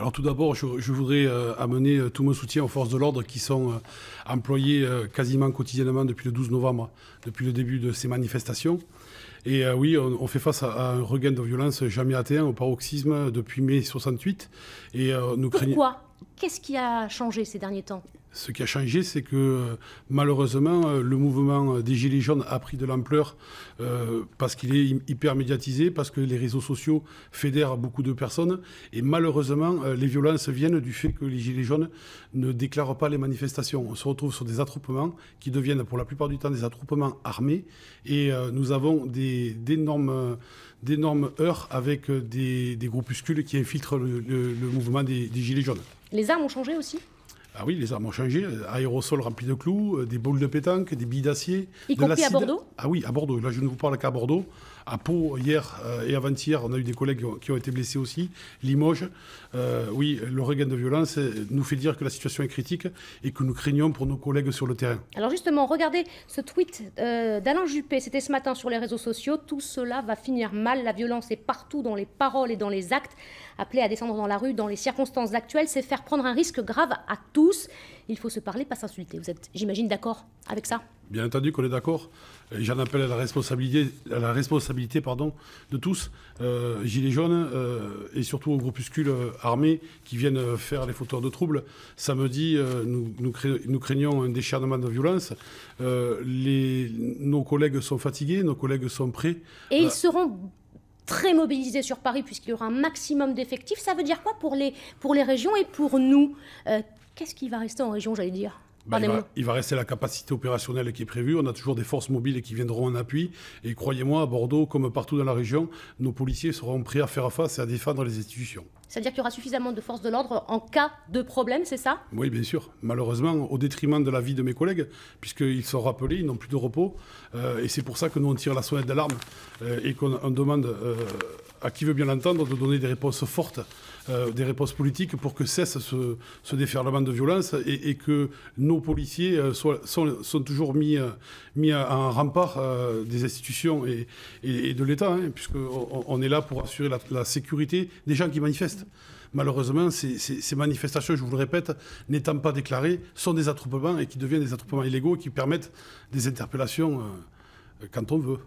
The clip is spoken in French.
Alors tout d'abord, je voudrais amener tout mon soutien aux forces de l'ordre qui sont employées quasiment quotidiennement depuis le 12 novembre, depuis le début de ces manifestations. Et oui, on fait face à un regain de violence jamais atteint au paroxysme depuis mai 68. Et nous craignons... Pourquoi? Qu'est-ce qui a changé ces derniers temps? Ce qui a changé, c'est que malheureusement, le mouvement des Gilets jaunes a pris de l'ampleur parce qu'il est hyper médiatisé, parce que les réseaux sociaux fédèrent beaucoup de personnes. Et malheureusement, les violences viennent du fait que les Gilets jaunes ne déclarent pas les manifestations. On se retrouve sur des attroupements qui deviennent pour la plupart du temps des attroupements armés. Et nous avons d'énormes heurts avec des groupuscules qui infiltrent le mouvement des Gilets jaunes. Les armes ont changé aussi? Ah oui, les armes ont changé. Aérosols remplis de clous, des boules de pétanque, des billes d'acier. Y compris à Bordeaux? Ah oui, à Bordeaux. Là, je ne vous parle qu'à Bordeaux. À Pau, hier et avant-hier, on a eu des collègues qui ont été blessés aussi. Limoges. Oui, le regain de violence nous fait dire que la situation est critique et que nous craignons pour nos collègues sur le terrain. Alors justement, regardez ce tweet d'Alain Juppé. C'était ce matin sur les réseaux sociaux. Tout cela va finir mal. La violence est partout dans les paroles et dans les actes. Appeler à descendre dans la rue dans les circonstances actuelles, c'est faire prendre un risque grave à tous. Il faut se parler, pas s'insulter. Vous êtes, j'imagine, d'accord avec ça? Bien entendu qu'on est d'accord. J'en appelle à la responsabilité de tous, Gilets jaunes et surtout aux groupuscules armés qui viennent faire les fauteurs de troubles. Samedi, nous craignons un déchaînement de violence. Nos collègues sont fatigués, nos collègues sont prêts. Et ils seront très mobilisés sur Paris puisqu'il y aura un maximum d'effectifs. Ça veut dire quoi pour les régions et pour nous? Qu'est-ce qui va rester en région, j'allais dire? Il va rester la capacité opérationnelle qui est prévue. On a toujours des forces mobiles qui viendront en appui. Et croyez-moi, à Bordeaux, comme partout dans la région, nos policiers seront prêts à faire face et à défendre les institutions. C'est-à-dire qu'il y aura suffisamment de forces de l'ordre en cas de problème, c'est ça? Oui, bien sûr. Malheureusement, au détriment de la vie de mes collègues, puisqu'ils sont rappelés, ils n'ont plus de repos. Et c'est pour ça que nous, on tire la sonnette d'alarme et qu'on demande à qui veut bien l'entendre de donner des réponses fortes, des réponses politiques pour que cesse ce déferlement de violence et que nos policiers sont toujours mis en rempart des institutions et de l'État, hein, puisqu'on est là pour assurer la sécurité des gens qui manifestent. Malheureusement, ces manifestations, je vous le répète, n'étant pas déclarées, sont des attroupements et qui deviennent des attroupements illégaux qui permettent des interpellations quand on veut.